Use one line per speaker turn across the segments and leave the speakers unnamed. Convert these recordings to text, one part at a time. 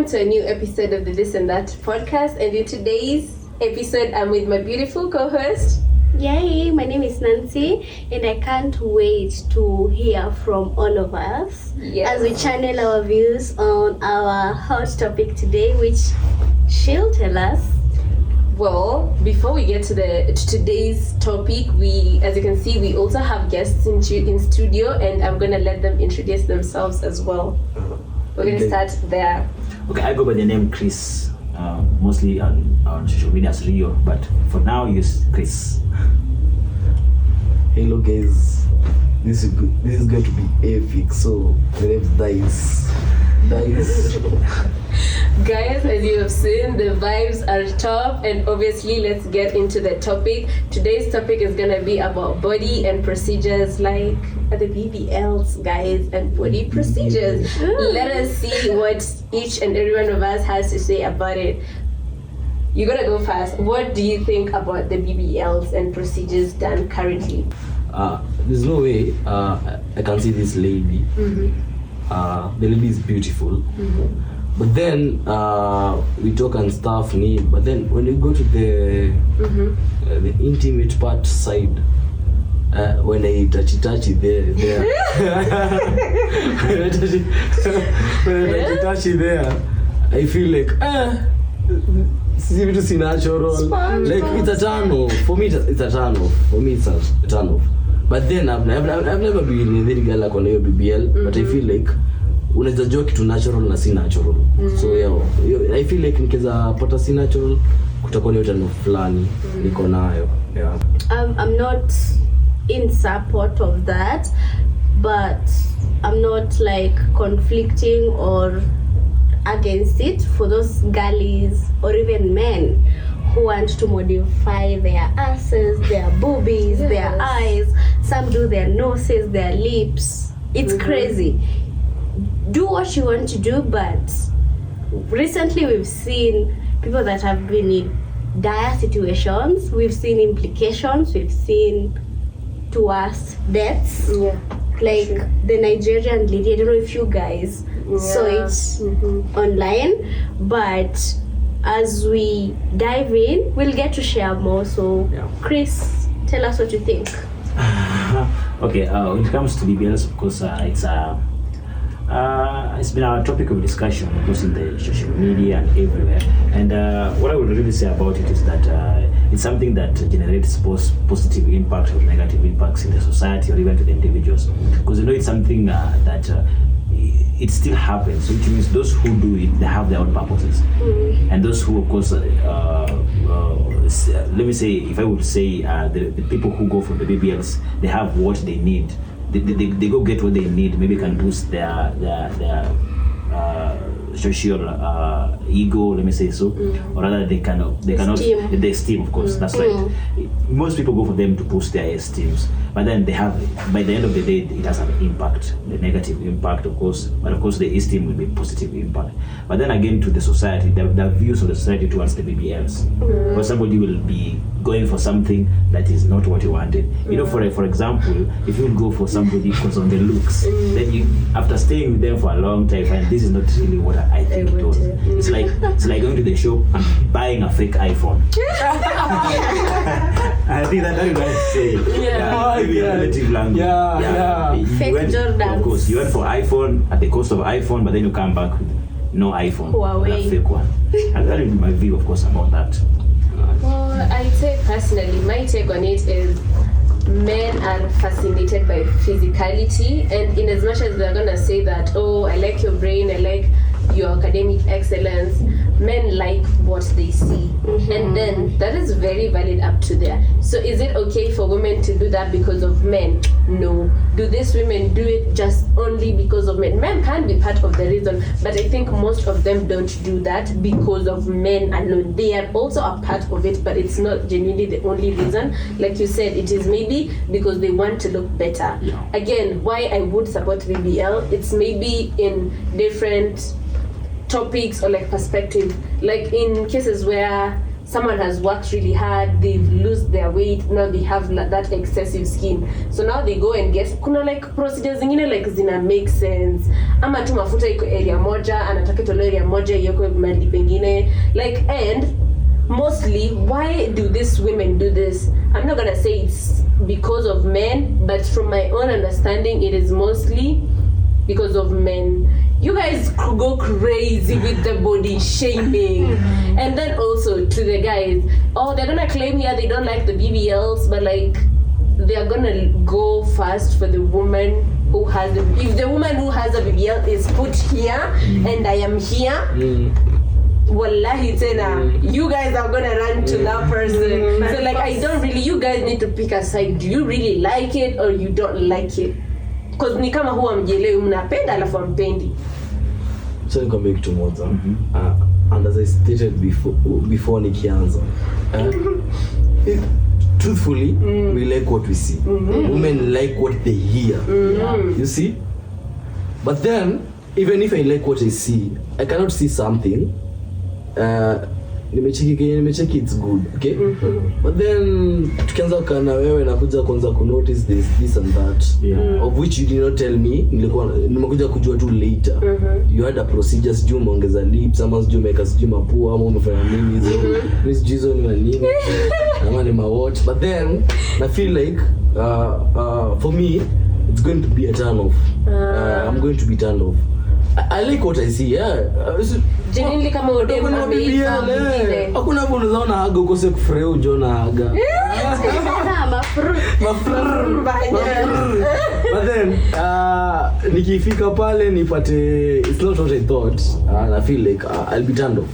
to a new episode of the This and That podcast. And in today's episode, I'm with my beautiful co-host.
Yay, my name is Nancy, and I can't wait to hear from all of us as we channel our views on our hot topic today, which she'll tell us.
Well, before we get to today's topic, as you can see, we also have guests in studio, and I'm gonna let them introduce themselves as well. We're gonna start there.
Okay, I go by the name Chris, mostly on social media as Rio, but for now use Chris.
Hello guys, this is going to be epic. So the name is Dice.
Guys, as you have seen, the vibes are top, and obviously let's get into the topic. Today's topic is gonna be about body and procedures, like the BBLs, guys, and body procedures. Let us see what each and every one of us has to say about it. You're gonna go first. What do you think about the BBLs and procedures done currently?
There's no way I can see this lady. The lady is beautiful. But then we talk and stuff, but then when you go to the intimate part side, when I touchy there, when I touchy there, I feel like it's natural. Like it's a turn off. For me, it's a turn off. A turn off. But then I've never been a very girl like on your BBL, but I feel like unaweza jua kitu natural na si natural. So I feel like nikiweza pata si natural kutakuwa ni utano fulani niko nayo.
I'm not in support of that, but I'm not like conflicting or against it for those girlies or even men who want to modify their asses, their boobies, their eyes. Some do their noses, their lips. It's crazy. Do what you want to do, but recently we've seen people that have been in dire situations. We've seen implications. We've seen towards deaths. Like the Nigerian lady. I don't know if you guys saw it online, but as we dive in, we'll get to share more. So, Chris, tell us what you think.
Okay, when it comes to BBLs, of course, it's been our topic of discussion, of course, in the social media and everywhere. And what I would really say about it is that it's something that generates both positive impact or negative impacts in the society or even to the individuals. Because it's something that it still happens, which means those who do it, they have their own purposes. And those who, of course, let me say, if I would say the people who go for the BBLs, they have what they need. They go get what they need. Maybe can boost their social ego, let me say so, or rather they cannot the esteem, of course. That's right. Most people go for them to boost their esteems, but then they have, by the end of the day, it has an impact, the negative impact, of course, but of course the esteem will be positive impact. But then again, to the society, the views of the society towards the BBLs, because somebody will be going for something that is not what you wanted. You know, for example, if you will go for somebody because on the looks, then you, after staying with them for a long time, and this is not really what I think it was. It's like going to the shop and buying a fake iPhone. I think that's what I say. Maybe a relative language.
Fake Jordans.
Of course, you went for iPhone at the cost of iPhone, but then you come back with no iPhone, a fake one. And that is my view, of course, about that.
Well, I say personally, my take on it is men are fascinated by physicality, and in as much as they're gonna say that, oh, I like your brain, I like your academic excellence, men like what they see, and then that is very valid up to there. So is it okay for women to do that because of men? No. Do these women do it just only because of men? Men can be part of the reason, but I think most of them don't do that because of men alone. They are also a part of it, but it's not genuinely the only reason. Like you said, it is maybe because they want to look better. Again, why I would support BBL, it's maybe in different topics or like perspective, like in cases where someone has worked really hard, they've lost their weight, now they have that excessive skin, so now they go and get kuna like procedures zingine like zina make sense, ama tu mafuta iko area moja anataka itolewe area moja yoko mahali pengine, like, and mostly why do these women do this? I'm not gonna say it's because of men, but from my own understanding it is mostly because of men. You guys go crazy with the body shaming. And then also to the guys, oh, they're gonna claim here they don't like the BBLs, but like they're gonna go first for the woman who has the, if the woman who has a BBL is put here and I am here, wallahi tena, you guys are gonna run to that person. So like, I don't really, you guys need to pick a side. Do you really like it or you don't like it? Because ni kama huwa mjelewi, mnapenda alafu mpendi.
So nikwambie kitu moja. And as I stated before nikianza, truthfully, we like what we see. Women like what they hear. You see? But then, even if I like what I see, I cannot see something. Nimecheki it's good, okay? But then tukianza kukaa na wewe nakuja kwanza ku notice this and that, of which you did not tell me. Nimekuja kujua tu later. You had a procedure, sijui umeongeza lips ama sijui umeweka sijui mapua ama umefanya nini hizo. Miss Jizo ni nini? Ama ni watch. But then I feel like for me it's going to be a turn off. I'm going to be turned off. I like what I see, yeah.
Genuinely kama udemu ameiva mwingine.
Hakuna hapo unaona aga ukose kufurahia ujona aga. But then nikifika pale nipate it's not what I thought, and I feel like I'll be turned off.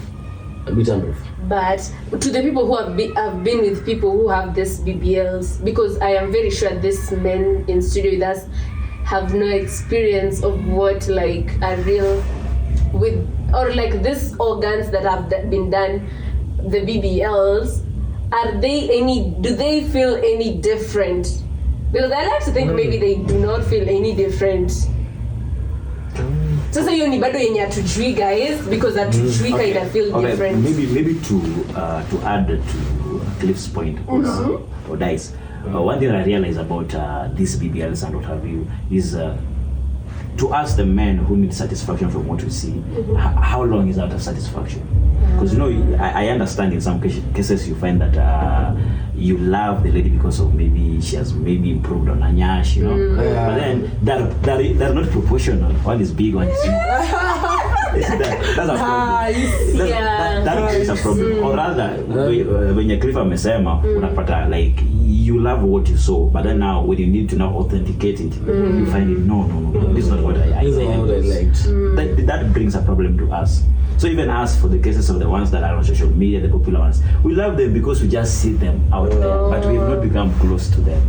But to the people who have been with people who have this BBLs, because I am very sure these men in studio with us have no experience of what like a real with, or like these organs that have been done, the BBLs, do they feel any different? Because I like to think maybe they do not feel any different. Sasa hiyo ni bado yenye atujui guys, because atujui kind of feel different.
Maybe to add to Cliff's point or Dice. One thing that I realize about these BBLs and what have you is to ask the men who need satisfaction from what we see, how long is out of satisfaction? Because I understand in some cases you find that you love the lady because of maybe she has maybe improved on her nyash, but then they're not proportional. One is big, one is small. That's a problem. That is a problem. Or rather, when you Cliff amesema, unapata like you love what you saw, but then now when you need to now authenticate it, you find it no, this is not what I liked. That brings a problem to us. So even us, for the cases of the ones that are on social media, the popular ones, we love them because we just see them out there, but we have not become close to them.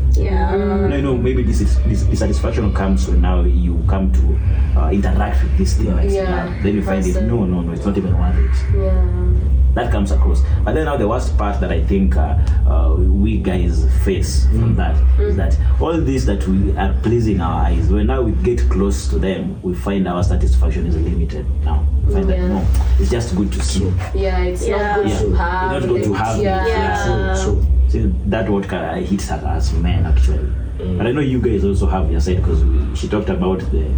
Maybe this dissatisfaction comes when now you come to interact with this thing. Then you find it, no, it's not even worth it. That comes across. But then now the worst part that I think we guys face from that is that all this that we are pleasing our eyes, when now we get close to them, we find our satisfaction is limited now. We find that no, it's just good to see.
It's not good to have.
It's not good to have. True. So that what hits at us men actually. But I know you guys also have your side, because she talked about the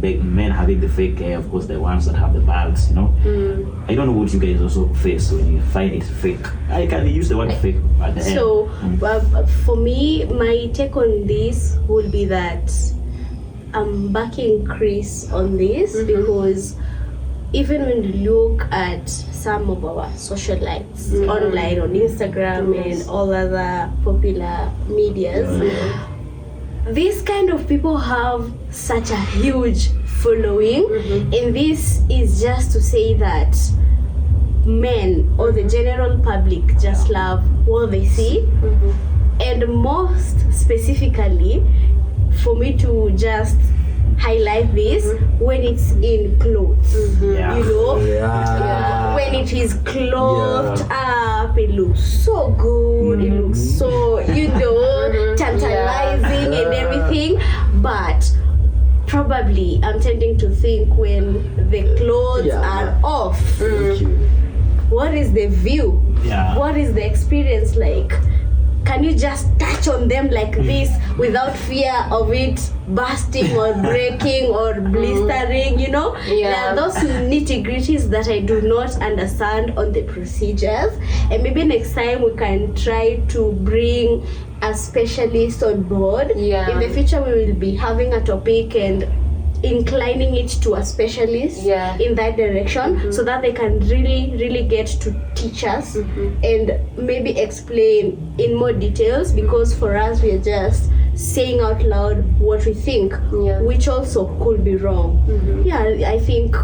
men having the fake hair, of course the ones that have the bags, I don't know what you guys also face when you find it fake. I can use the word fake at the end.
So for me, my take on this would be that I'm backing Chris on this, because even when you look at some of our social lives online, on Instagram and all other popular medias, these kind of people have such a huge following, and this is just to say that men or the general public just love what they see, and most specifically for me to just highlight this when it's in clothes, when it is clothed up, it looks so good, it looks so tantalizing and everything, but probably I'm tending to think when the clothes are off, what is the view?
Yeah.
What is the experience like? Can you just touch on them like this without fear of it bursting or breaking or blistering, you know?
Yeah.
There are those nitty-gritties that I do not understand on the procedures. And maybe next time we can try to bring a specialist on board.
Yeah.
In the future, we will be having a topic and inclining it to a specialist in that direction, so that they can really get to teach us and maybe explain in more details, because for us we are just saying out loud what we think, which also could be wrong. I think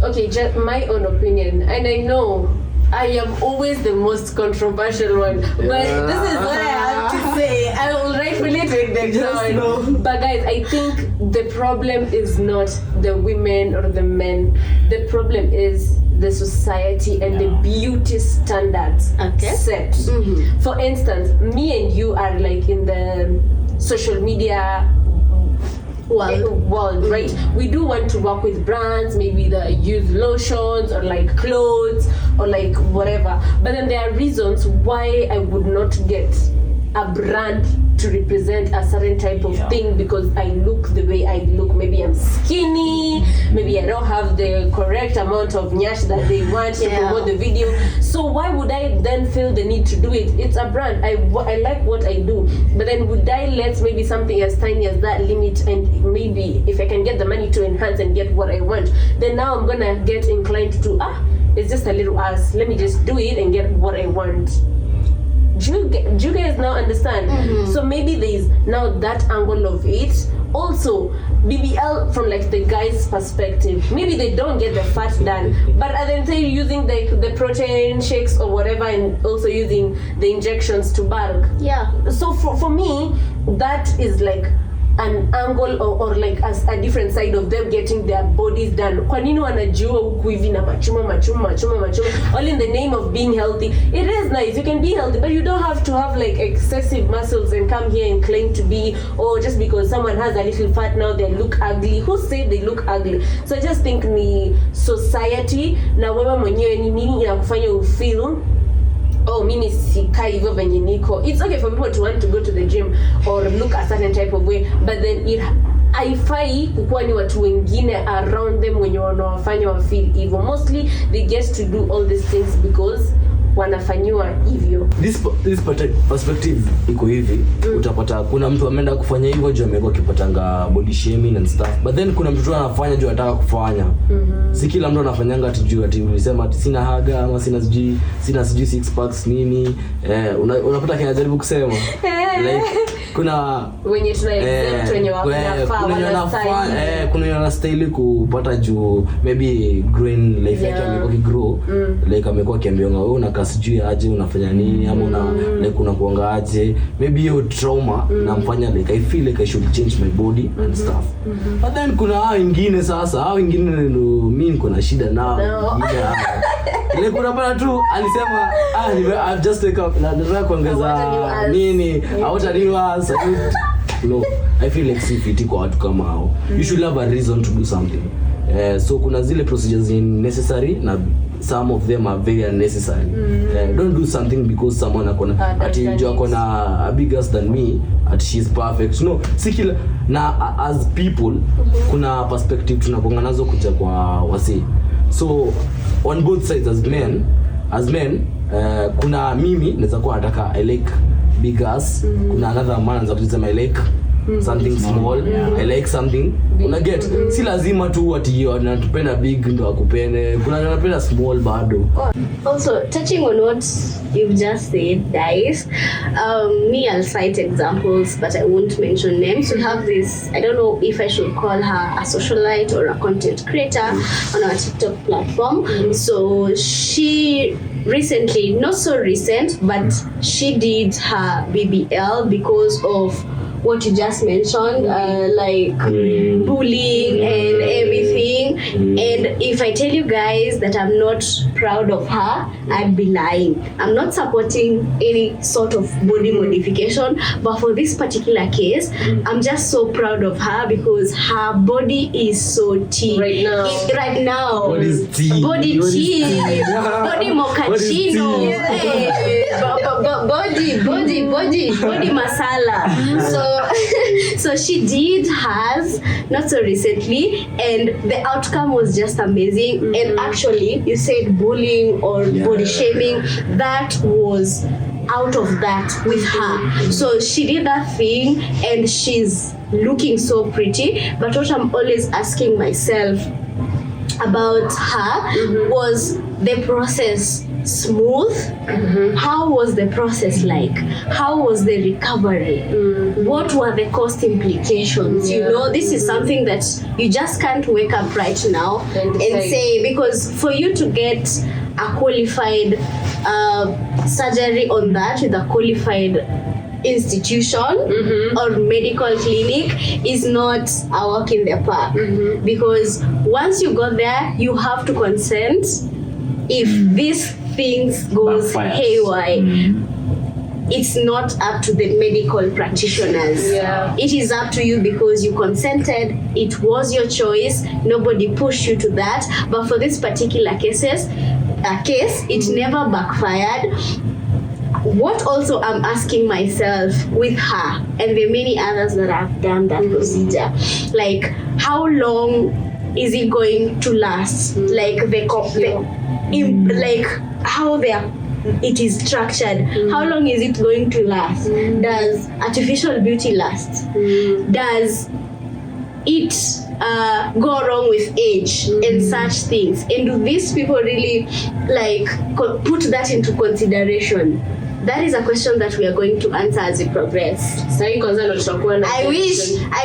okay, just my own opinion, and I know I am always the most controversial one, but this is what I have to say. I will rightfully take the crown. But guys, I think the problem is not the women or the men. The problem is the society and the beauty standards set. For instance, me and you are like in the social media world, right? We do want to work with brands, maybe that use lotions or like clothes or like whatever, but then there are reasons why I would not get a brand to represent a certain type of thing, because I look the way I look. Maybe I'm skinny, maybe I don't have the correct amount of nyash that they want to promote the video. So why would I then feel the need to do it? It's a brand. I like what I do, but then would I let maybe something as tiny as that limit, and maybe if I can get the money to enhance and get what I want, then now I'm gonna get inclined to it's just a little ass, let me just do it and get what I want. Do you guys now understand? So maybe there's now that angle of it. Also, BBL from like the guy's perspective, maybe they don't get the fat done, but at the time using the protein shakes or whatever, and also using the injections to bulk. So for me, that is like an angle or like as a different side of them getting their bodies done. Kwa nini wanajua huku hivi na machuma all in the name of being healthy? It is nice, you can be healthy, but you don't have to have like excessive muscles and come here and claim to be, or just because someone has a little fat now they look ugly. Who said they look ugly? So I just think ni society na wewe mwenyewe ni nini inakufanya ufeel mimi sikai hivyo venye niko. It's okay for people to want to go to the gym or look a certain type of way, but then haifai kukuwa ni watu wengine around them wenye wanawafanya wa feel hivyo. Mostly they get to do all these things because wanafanyiwa hivyo.
This perspective iko hivi, utapata kuna mtu ameenda kufanya hivyo juu amekuwa akipatanga body shaming and stuff, but then kuna mtu tu anafanya juu anataka kufanya. Si kila mtu anafanyanga ati juu ati ulisema ati sina haga ama sina sijui six packs nini, unapata kinajaribu kusema like kuna
wenye tuna exempt wenye wanafaa
kuna style kupata juu maybe green life yake amekuwa kigrow, like amekuwa kiambionga wewe unakaa sijui aje unafanya nini ama una like unakuanga aje, maybe hiyo trauma namfanya like I feel like I should change my body and stuff. But then kuna wengine mimi niko na shida nao. Ile kuna bana tu alisema I've just take up na nataka kuongeza nini hautaliwa. No, I feel like sifiti kwa watu kama hao. You should have a reason to do something. So kuna zile procedures necessary na some of them are very unnecessary. Don't do something because someone ati akona bigger than me, ati she's perfect. No, sikila na as people kuna perspective tunakonga nazo kuja kwa wasi. So on both sides as men kuna mimi naweza kuwa nataka I like big ass, kuna another man anaweza kusema I like something small, I like something una get. Si lazima tu ati anatupenda big ndo akupende, kuna anapenda small bado.
Also touching on what you've just said, guys, me I'll cite examples but I won't mention names. We have this, I don't know if I should call her a socialite or a content creator on our TikTok platform. So she recently, not so recent, but she did her BBL because of what you just mentioned, like bullying and everything. thing. And if I tell you guys that I'm not proud of her, I'd be lying. I'm not supporting any sort of body modification, but for this particular case, I'm just so proud of her because her body is so tea.
Right now.
What is tea?
Body
What is
tea.
tea?
Body mochaccino.
tea?
Hey. Body masala. So she did hers not so recently, and the outcome was just amazing. And actually, you said bullying or body shaming, that was out of that with her. So she did that thing and she's looking so pretty. But what I'm always asking myself about her was the process smooth? How was the process like? How was the recovery? What were the cost implications? You know, this is something that you just can't wake up right now and say, because for you to get a qualified surgery on that with a qualified institution or medical clinic is not a walk in the park, because once you go there, you have to consent. If these things goes haywire, it's not up to the medical practitioners. It is up to you because you consented. It was your choice. Nobody pushed you to that. But for this particular case, it never backfired. What also I'm asking myself with her and the many others that have done that procedure, like how long is it going to last? Like like how it is structured. How long is it going to last? Does artificial beauty last? Does it go wrong with age and such things? And do these people really put that into consideration? That is a question that we are going to answer as we progress. I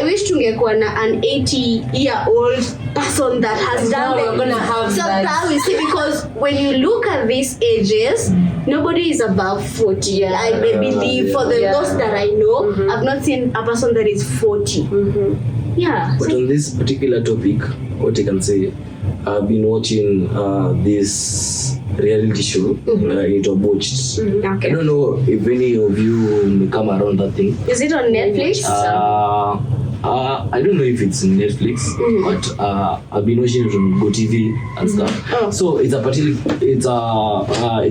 wish tungekuwa na an 80-year-old person that has done that we see, because when you look at these ages, nobody is above 40. I believe for those that I know, I've not seen a person that is 40.
But on this particular topic, what I can say, I've been watching this reality show, it was watched. I don't know if any of you may come around that thing.
Is it on Netflix?
I don't know if it's in Netflix, but I've been watching it on GoTV and stuff. So it's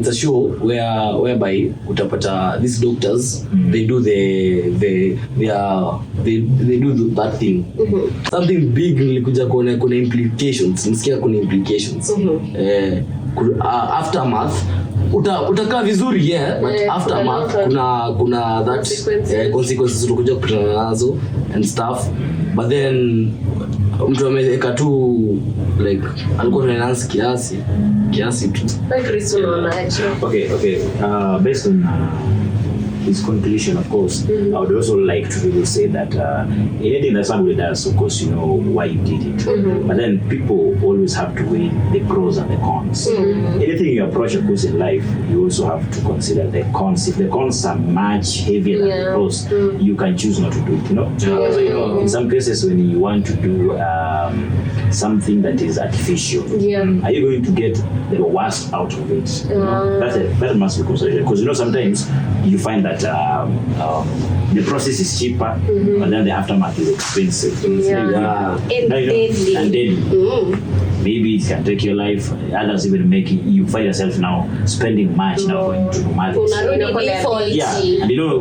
a show whereby utapata these doctors, they do they do that thing. Something big nilikuja kuna implications. Nisikia kuna implications. Aftermath utakaa vizuri but aftermath kuna that consequences utakuja kukutana nazo and stuff, but then mtu ameweka tu like alikuwa ananasi kiasi tu.
Okay. Based on his conclusion, of course, I would also like to really say that anything that somebody does, of course, you know why you did it. But then people always have to weigh the pros and the cons. Anything you approach, of course, in life, you also have to consider the cons. If the cons are much heavier than the pros, you can choose not to do it. So, in some cases, when you want to do something that is artificial, are you going to get the worst out of it? That must be considered, because sometimes you find that the process is cheaper, but then the aftermath is expensive.
And deadly.
Maybe it can take your life. Others even make you find yourself now spending much now going to marriage. And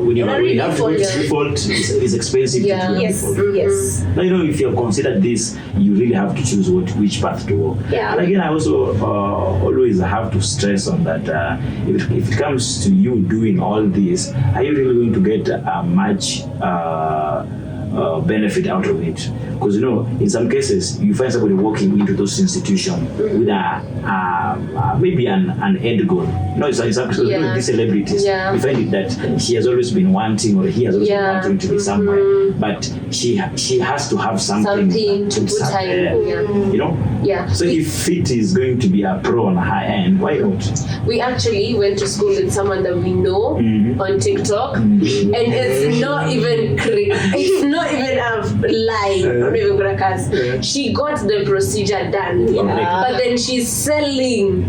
when you have to go to default, it's expensive to do default.
Yes.
Now, if you have considered this, you really have to choose which path to go. And again, I also always have to stress on that. If it comes to you doing all this, are you really going to get a much benefit out of it? Because in some cases you find somebody walking into those institutions with maybe an end goal. It's these celebrities. You find it that she has always been wanting, or he has always been wanting to be somewhere, but she has to have something to put her. So if it is going to be a pro on her end, why not?
We actually went to school with someone that we know on TikTok, and it's not even not even lying. I'm not even gonna curse. She got the procedure done, but then she's selling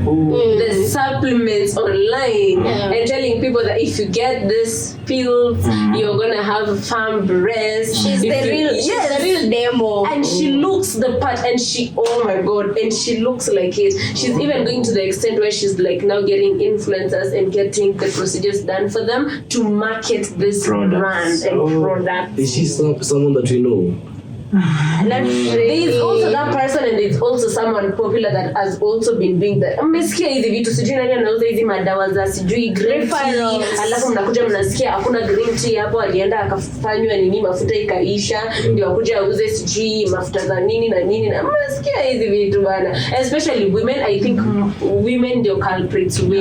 the supplements online and telling people that if you get this pills, you're gonna have firm breasts.
She's the real demo.
And she looks the part, and she, oh my god, and she looks like it. She's even going to the extent where she's like now getting influencers and getting the procedures done for them to market this brand and product.
Is she someone that we know?
There is also that person, and it's also someone popular that has also been doing that. Mmesikia hizi vitu, sijui nani anauza hizi madawa za sijui green tea, alafu mnakuja mnasikia hakuna green tea hapo, alienda akafanywa nini, mafuta ikaisha, ndio akuja auze sijui mafuta za nini na nini, na mmesikia hizi vitu bana. Especially women, I think women ndio culprits wengi.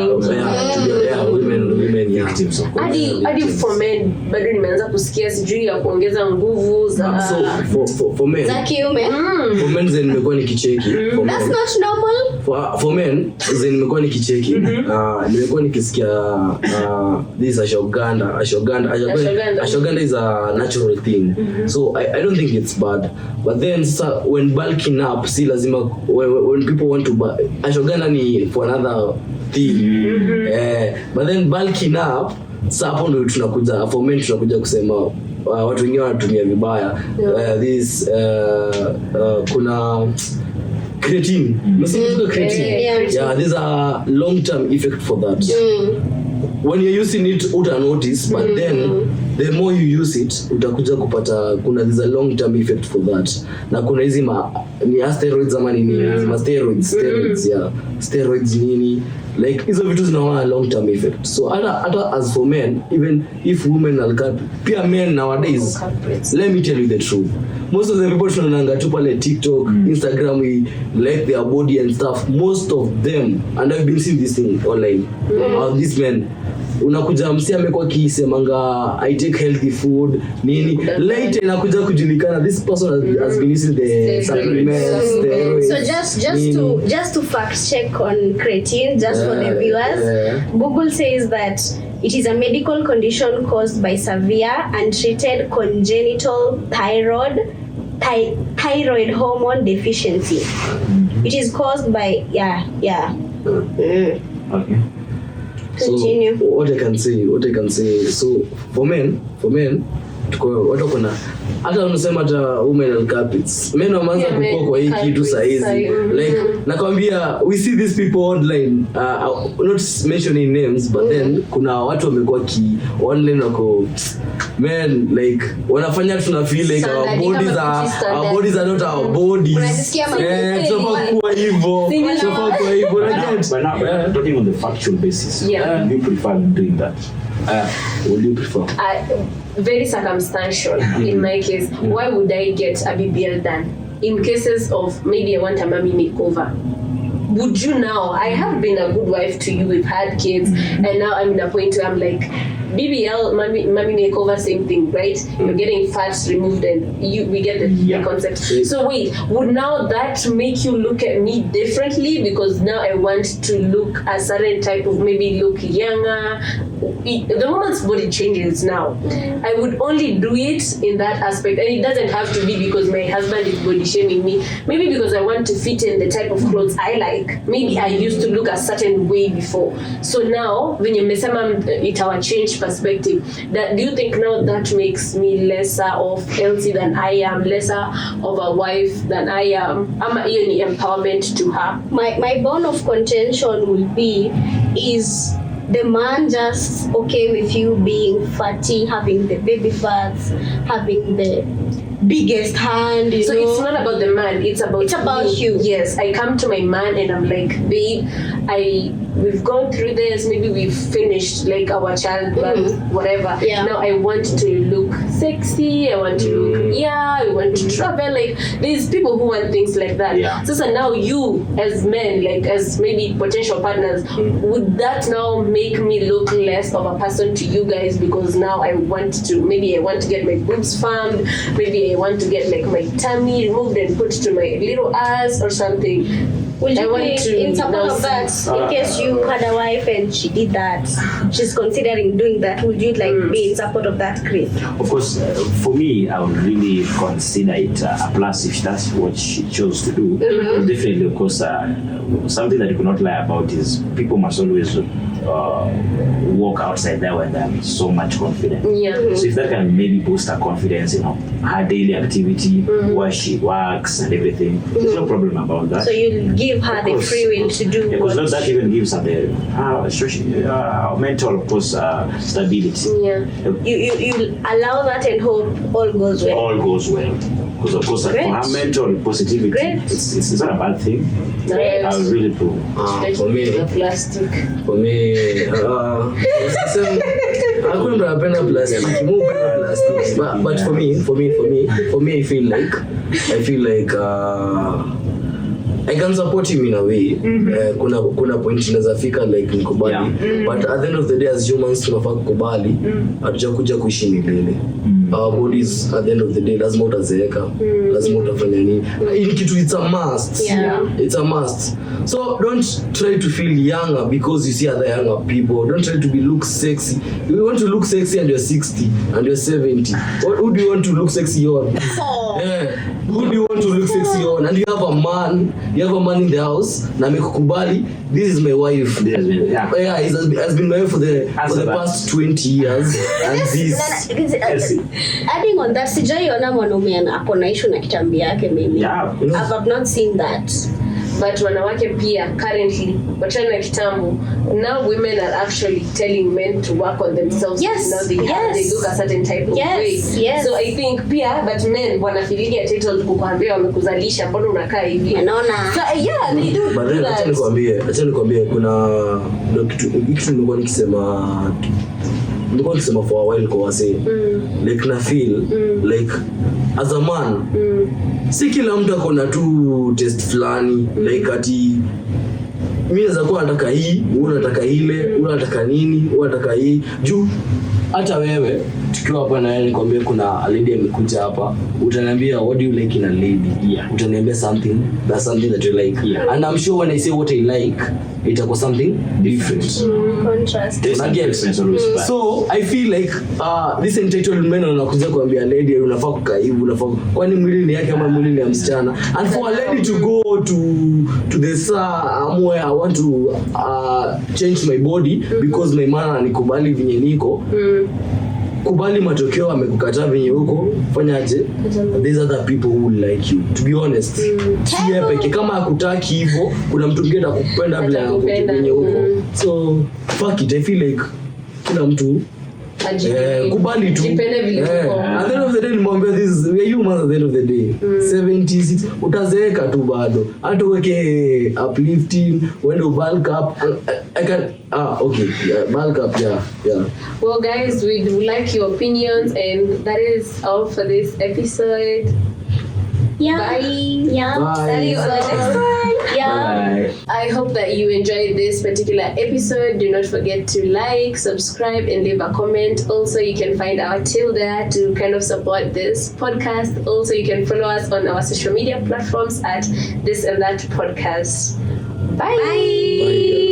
Women victims of course.
Hadi for men bado nimeanza kusikia sijui ya kuongeza nguvu za
for men.
Za kiume.
For men zen nimekuwa nikicheki.
That's not normal.
For men zen nimekuwa nikicheki. Nimekuwa nikisikia this ashwagandha is a natural thing. So I don't think it's bad. But then when bulking up, si lazima when people want to buy ashwagandha ni for another thing. But then bulking up, sasa hapo ndio tunakuja for men tunakuja kusema watu wengine wanatumia vibaya this kuna creatine. There's a long term effect for that. When you're using it uta notice, but then the more you use it utakuja kupata there's a long term effect for that. Na kuna hizi ni steroids ama nini, steroids nini, like hizo vitu zinaona long term effect. So hata as for men, even if women are pia men nowadays, let me tell you the truth, most of the people tunaonanga tu pale TikTok, Instagram, we like their body and stuff, most of them, and I've been seeing this thing online, these men unakuja msi amekuwa kisemanga I take healthy food nini, later inakuja kujulikana this person has been using the supplements, steroids.
So just to fact check on creatine, just for the viewers, Google says that it is a medical condition caused by severe untreated congenital thyroid hormone deficiency. It is caused by
Okay.
Continue.
So what I can say, so for men tuko watu kuna hata unasema hata women and carpets, men wameanza kukua kwa hii kitu saizi, like nakwambia we see these people online, not mentioning names, but then kuna watu wamekuwa online wako men, like wanafanya tuna feel like our bodies are not our bodies. Tunakuwa hivyo
but now talking on the factual basis, do you prefer doing that? What do you prefer?
Very circumstantial in my case. Why would I get a BBL done? In cases of maybe I want a mommy makeover. Would you now? I have been a good wife to you, we've had kids, and now I'm in a point where I'm like, BBL, mommy makeover, same thing, right? You're getting fats removed and we get the concept. So wait, would now that make you look at me differently because now I want to look a certain type of, maybe look younger? The woman's body changes now. I would only do it in that aspect, and it doesn't have to be because my husband is body shaming me. Maybe because I want to fit in the type of clothes I like. Maybe I used to look a certain way before. So now, when you it our change perspective, that do you think now that makes me lesser of healthy than I am, lesser of a wife than I am? Am I any empowerment to her?
My bone of contention will be, is the man just okay with you being fatty, having the baby fats, having the biggest hand, you know?
It's not about the man, it's about you. Yes, I come to my man and I'm like, babe, we've gone through this, maybe we've finished like our childbirth, whatever. Now I want to look sexy, I want to look, I want to travel, like there's people who want things like that. So now you as men, like as maybe potential partners, would that now make me look less of a person to you guys because now I want to get my boobs firmed, maybe I want to get like my tummy removed and put to my little ass or something?
Would
I
you
want
be
to
in support
now
of that?
see-
In case you had a wife and she did that, she's considering doing that, would you like be in support of that, Chris?
Of course, for me, I would really consider it a plus if that's what she chose to do. Definitely, of course, something that you cannot lie about is people must always walk outside there when they're so much confident.
Yeah.
So if that can maybe boost her confidence, her daily activity, where she works and everything, there's no problem about that.
So you'll give her the free will to do
because
what
that even gives her the mental, of course, stability.
Yeah.
you allow that and hope all goes well.
All goes well. Because of course, for
Great.
her mental positivity,
Great.
it's not a bad thing.
Right.
I will really do.
For me,
The plastic.
hakuna mtu anapenda plastiki, Mungu anapenda plastiki. But for me, I feel like I can support him in a way. Kuna point inaweza fika like nikubali. But at the end of the day, as humans tunafaa kukubali hatujakuja kuishi milele. Our bodies at the end of the day lazima utazeeka, lazima utafanya nini. In kitu it's a must.
Yeah.
It's a must. So don't try to feel younger because you see other younger people. Don't try to look sexy. You want to look sexy and you're 60 and you're 70. Who do you want to look sexy on? Yeah. Who do you want to look sexy on? And you have a man in the house na amekukubali, this is my wife.
Yeah.
Yeah, he has been married for the past 20 years and this
Adding on that, sijaiona mwanaume ako na issue na kitambi yake maybe.
Yeah.
I've not seen that.
But wanawake pia currently wachana na kitambo, now women are actually telling men to work on themselves.
Yes,
Now they
yes.
look a certain type of
Yes,
way.
yes.
So I think pia but men wanafiligia title kukuambia wamekuzalisha mbona unakaa hivi.
Unaona?
So yeah, they do
but then
that.
acha nikwambie kuna kitu nilikuwa nikisema for a while kwa wase like na feel like as a man si kila mtu akona tu test fulani like ati mimi naweza kuwa nataka hii, wewe unataka ile, wewe unataka nini, wewe unataka hii juu hata wewe tukiwa hapa na wewe nikwambie kuna lady amekuja hapa, utaniambia what do you like in a lady?
Yeah.
Utaniambia something that you like.
Yeah.
And I'm sure when I say what I like, itakuwa something different.
Contrast.
So I feel like this entitled men wanakuja kuambia lady unafaa kukaa hivi, unafaa kwani mwili ni yake ama mwili ni ya msichana. And for a lady to go to the somewhere I want to change my body because my man anikubali vinye niko. Kubali matokeo amekukataa venye huko, fanyaje? These other people who will like you, to be honest. Si yeye peke, kama hakutaki hivyo kuna mtu mwingine atakupenda vile venye huko. So fuck it, I feel like kila mtu kubali tu.
Jipende vile uko.
At the end of the day nimwambia this, we are humans at the end of the day. 76 utazeeka tu bado. Hata uweke uplifting, uende bulk up. I can okay, yeah, bulk up, yeah.
Well guys, we do like your opinions and that is all for this episode.
Yeah.
Bye.
Yeah.
Bye.
See you on the next one.
Yeah.
Bye.
I hope that you enjoyed this particular episode. Do not forget to like, subscribe, and leave a comment. Also, you can find our till there to kind of support this podcast. Also, you can follow us on our social media platforms at This and That Podcast. Bye.
Bye.